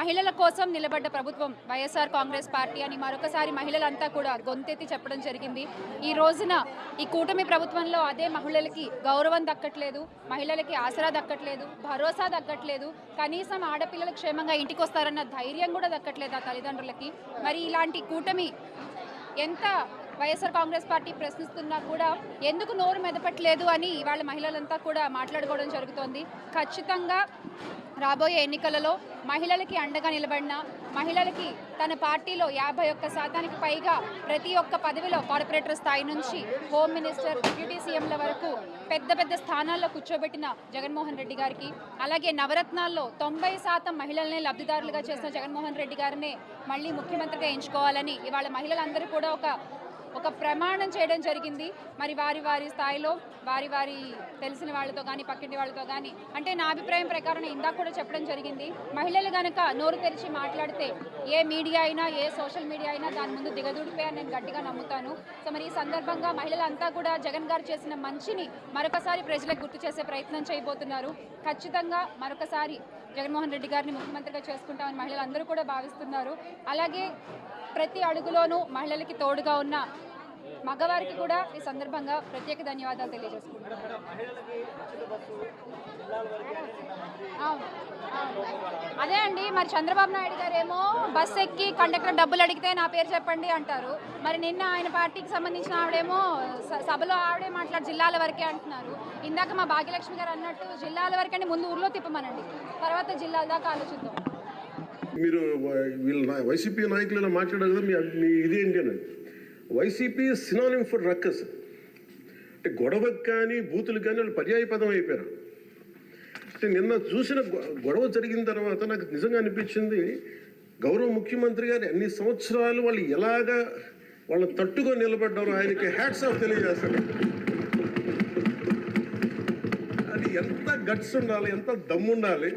మహిళల కోసం నిలబడ్డ ప్రభుత్వం వైఎస్ఆర్ కాంగ్రెస్ పార్టీ అని మరొకసారి మహిళలంతా కూడా గొంతెత్తి చెప్పడం జరిగింది. ఈ రోజున ఈ కూటమి ప్రభుత్వంలో అదే మహిళలకి గౌరవం దక్కట్లేదు, మహిళలకి ఆసరా దక్కట్లేదు, భరోసా దక్కట్లేదు, కనీసం ఆడపిల్లలు క్షేమంగా ఇంటికి వస్తారన్న ధైర్యం కూడా దక్కట్లేదు ఆ తల్లిదండ్రులకి. మరి ఇలాంటి కూటమి ఎంత వైఎస్ఆర్ కాంగ్రెస్ పార్టీ ప్రశ్నిస్తున్నా కూడా ఎందుకు నోరు మెదపట్లేదు అని ఇవాళ మహిళలంతా కూడా మాట్లాడుకోవడం జరుగుతోంది. ఖచ్చితంగా రాబోయే ఎన్నికలలో మహిళలకి అండగా నిలబడిన, మహిళలకి తన పార్టీలో 51% పైగా ప్రతి ఒక్క పదవిలో కార్పొరేటర్ స్థాయి నుంచి హోమ్ మినిస్టర్, డిప్యూటీ సీఎంల వరకు పెద్ద పెద్ద స్థానాల్లో కూర్చోబెట్టిన జగన్మోహన్ రెడ్డి గారికి, అలాగే నవరత్నాల్లో 90% మహిళలనే లబ్ధిదారులుగా చేసిన జగన్మోహన్ రెడ్డి గారినే మళ్ళీ ముఖ్యమంత్రిగా ఎంచుకోవాలని ఇవాళ మహిళలందరూ కూడా ఒక ప్రమాణం చేయడం జరిగింది. మరి వారి స్థాయిలో వారి తెలిసిన వాళ్ళతో కానీ పక్కింటి వాళ్ళతో కానీ, అంటే నా అభిప్రాయం ప్రకారం ఇందాక కూడా చెప్పడం జరిగింది, మహిళలు కనుక నోరు తెరిచి మాట్లాడితే ఏ మీడియా అయినా ఏ సోషల్ మీడియా అయినా దాని ముందు దిగదుడిపోయాని నేను గట్టిగా నమ్ముతాను. సో మరి ఈ సందర్భంగా మహిళలంతా కూడా జగన్ గారు చేసిన మంచిని మరొకసారి ప్రజలకు గుర్తు చేసే ప్రయత్నం చేయబోతున్నారు. ఖచ్చితంగా మరొకసారి జగన్మోహన్ రెడ్డి గారిని ముఖ్యమంత్రిగా చేసుకుంటామని మహిళలందరూ కూడా భావిస్తున్నారు. అలాగే ప్రతి అడుగులోనూ మహిళలకి తోడుగా ఉన్న మగవారికి కూడా ఈ సందర్భంగా ప్రత్యేక ధన్యవాదాలు తెలియజేసుకుంటున్నారు. అదే అండి, మరి చంద్రబాబు నాయుడు గారు ఏమో బస్ ఎక్కి కండక్టర్ డబ్బులు అడిగితే నా పేరు చెప్పండి అంటారు. మరి నిన్న ఆయన పార్టీకి సంబంధించిన ఆవిడేమో సభలో ఆవిడే మాట్లాడి జిల్లాల వరకే అంటున్నారు. ఇందాక మా భాగ్యలక్ష్మి గారు అన్నట్టు జిల్లాల వరకంటే ముందు ఊర్లో తిప్పమనండి, తర్వాత జిల్లాల దాకా ఆలోచిద్దాం. మీరు వీళ్ళ వైసీపీ నాయకులు ఇలా మాట్లాడారు కదా, మీ ఇదేంటి అని. వైసీపీ సినానిమ్ ఫర్ రక్కస్, అంటే గొడవకు కానీ బూతులకు కానీ వాళ్ళు పర్యాయ పదం అయిపోయారు. అంటే నిన్న చూసిన గొడవ జరిగిన తర్వాత నాకు నిజంగా అనిపించింది, గౌరవ ముఖ్యమంత్రి గారు అన్ని సంవత్సరాలు వాళ్ళు ఎలాగా వాళ్ళని తట్టుకొని నిలబడ్డారో ఆయనకి హ్యాట్స్ ఆఫ్ తెలియజేస్తారు. అది ఎంత గట్స్ ఉండాలి, ఎంత దమ్ము ఉండాలి,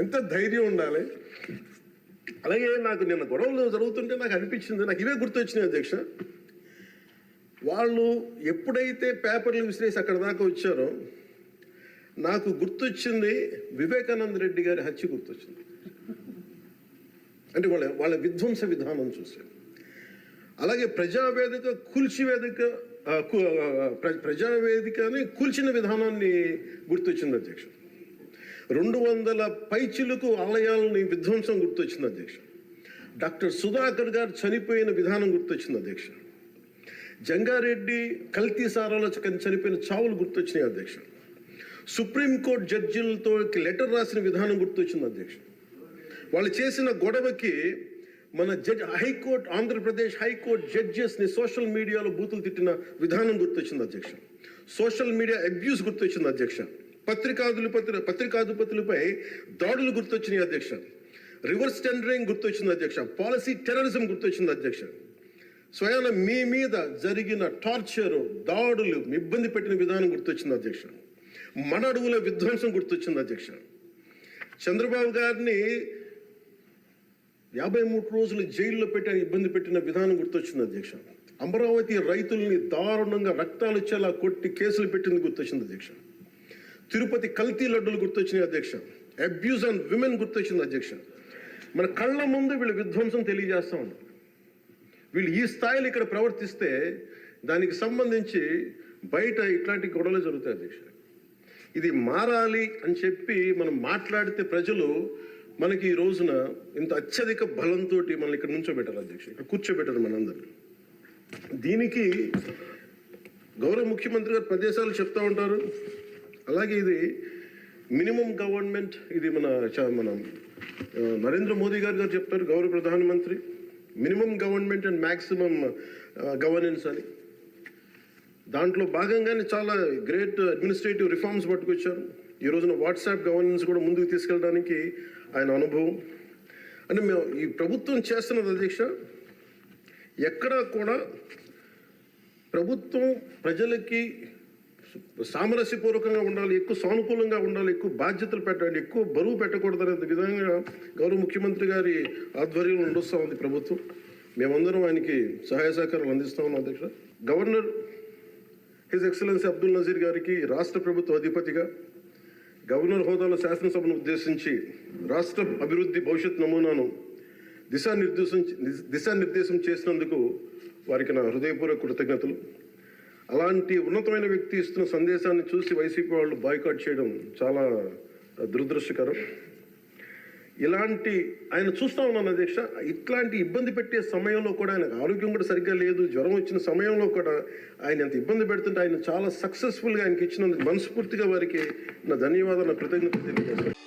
ఎంత ధైర్యం ఉండాలి. అలాగే నాకు నిన్న గొడవలు జరుగుతుంటే నాకు అనిపించింది, నాకు ఇవే గుర్తొచ్చినాయి అధ్యక్ష. వాళ్ళు ఎప్పుడైతే పేపర్లు విసిరేసి అక్కడ దాకా వచ్చారో నాకు గుర్తొచ్చింది వివేకానంద రెడ్డి గారి హత్య గుర్తొచ్చింది. అంటే వాళ్ళ విధ్వంస విధానం చూశాను. అలాగే ప్రజావేదికని కూల్చిన విధానాన్ని గుర్తొచ్చింది అధ్యక్ష. 200 పైచిలకు ఆలయాలని విధ్వంసం గుర్తొచ్చింది అధ్యక్ష. డాక్టర్ సుధాకర్ గారు చనిపోయిన విధానం గుర్తొచ్చింది అధ్యక్ష. జంగారెడ్డి కల్తీ సారాలో చనిపోయిన చావులు గుర్తొచ్చినాయి అధ్యక్ష. సుప్రీంకోర్టు జడ్జిలతో లెటర్ రాసిన విధానం గుర్తొచ్చింది అధ్యక్ష. వాళ్ళు చేసిన గొడవకి మన హైకోర్టు, ఆంధ్రప్రదేశ్ హైకోర్టు జడ్జెస్ని సోషల్ మీడియాలో బూతులు తిట్టిన విధానం గుర్తొచ్చింది అధ్యక్ష. సోషల్ మీడియా అబ్యూస్ గుర్తొచ్చింది అధ్యక్ష. పత్రికాధిపతులపై దాడులు గుర్తొచ్చినాయి అధ్యక్ష. రివర్స్ టెండరింగ్ గుర్తొచ్చింది అధ్యక్ష. పాలసీ టెర్రరిజం గుర్తొచ్చింది అధ్యక్ష. స్వయాన మీ మీద జరిగిన టార్చరు, దాడులు, ఇబ్బంది పెట్టిన విధానం గుర్తొచ్చింది అధ్యక్ష. మన అడవుల విధ్వంసం గుర్తొచ్చింది అధ్యక్ష. చంద్రబాబు గారిని 53 రోజులు జైల్లో పెట్టి ఇబ్బంది పెట్టిన విధానం గుర్తొచ్చింది అధ్యక్ష. అమరావతి రైతుల్ని దారుణంగా రక్తాలు వచ్చేలా కొట్టి కేసులు పెట్టింది గుర్తొచ్చింది అధ్యక్ష. తిరుపతి కల్తీ లడ్డులు గుర్తొచ్చినాయి అధ్యక్ష. అబ్యూజ్ ఆన్ విమెన్ గుర్తొచ్చింది అధ్యక్ష. మన కళ్ళ ముందు వీళ్ళ విధ్వంసం తెలియజేస్తా ఉన్నారు. వీళ్ళు ఈ స్థాయిలో ఇక్కడ ప్రవర్తిస్తే దానికి సంబంధించి బయట ఇట్లాంటి గొడవలు జరుగుతాయి అధ్యక్ష. ఇది మారాలి అని చెప్పి మనం మాట్లాడితే ప్రజలు మనకి ఈ రోజున ఇంత అత్యధిక బలంతో మనల్ని ఇక్కడ నుంచోబెట్టారు అధ్యక్ష, ఇక్కడ కూర్చోబెట్టారు మనందరూ. దీనికి గౌరవ ముఖ్యమంత్రి గారు ప్రదేశాలు చెప్తా ఉంటారు. అలాగే ఇది మినిమం గవర్నమెంట్, ఇది మన నరేంద్ర మోదీ గారు చెప్తారు, గౌరవ ప్రధానమంత్రి, minimum government and maximum governance అని. దాంట్లో భాగంగానే చాలా గ్రేట్ అడ్మినిస్ట్రేటివ్ రిఫార్మ్స్ పట్టుకొచ్చారు. ఈ రోజున వాట్సాప్ గవర్నెన్స్ కూడా ముందుకు తీసుకెళ్ళడానికి ఆయన అనుభవం. అంటే మేము ఈ ప్రభుత్వం చేస్తున్నది అధ్యక్ష, ఎక్కడా కూడా ప్రభుత్వం ప్రజలకి సామరస్యపూర్వకంగా ఉండాలి, ఎక్కువ సానుకూలంగా ఉండాలి, ఎక్కువ బాధ్యతలు పెట్టాలి, ఎక్కువ బరువు పెట్టకూడదు అనే విధంగా గౌరవ ముఖ్యమంత్రి గారి ఆధ్వర్యంలో నడుస్తూ ఉంది ప్రభుత్వం. మేమందరం ఆయనకి సహాయ సహకారాలు అందిస్తా ఉన్నాం అధ్యక్ష. Governor his excellency Abdul Nazeer గారికి రాష్ట్ర ప్రభుత్వ అధిపతిగా గవర్నర్ హోదాలో శాసనసభను ఉద్దేశించి రాష్ట్ర అభివృద్ధి భవిష్యత్ నమూనాను దిశానిర్దేశం చేసినందుకు వారికి నా హృదయపూర్వక కృతజ్ఞతలు. అలాంటి ఉన్నతమైన వ్యక్తి ఇస్తున్న సందేశాన్ని చూసి వైసీపీ వాళ్ళు బాయ్కాట్ చేయడం చాలా దురదృష్టకరం. ఇలాంటి ఆయన చూస్తా ఉన్నాను అధ్యక్ష, ఇట్లాంటి ఇబ్బంది పెట్టే సమయంలో కూడా ఆయనకు ఆరోగ్యం కూడా సరిగ్గా లేదు, జ్వరం వచ్చిన సమయంలో కూడా ఆయన ఎంత ఇబ్బంది పెడుతుంటే ఆయన చాలా సక్సెస్ఫుల్గా ఆయనకి ఇచ్చినందుకు మనస్ఫూర్తిగా వారికి నా ధన్యవాదాలు, నా కృతజ్ఞతలు తెలియజేస్తాను.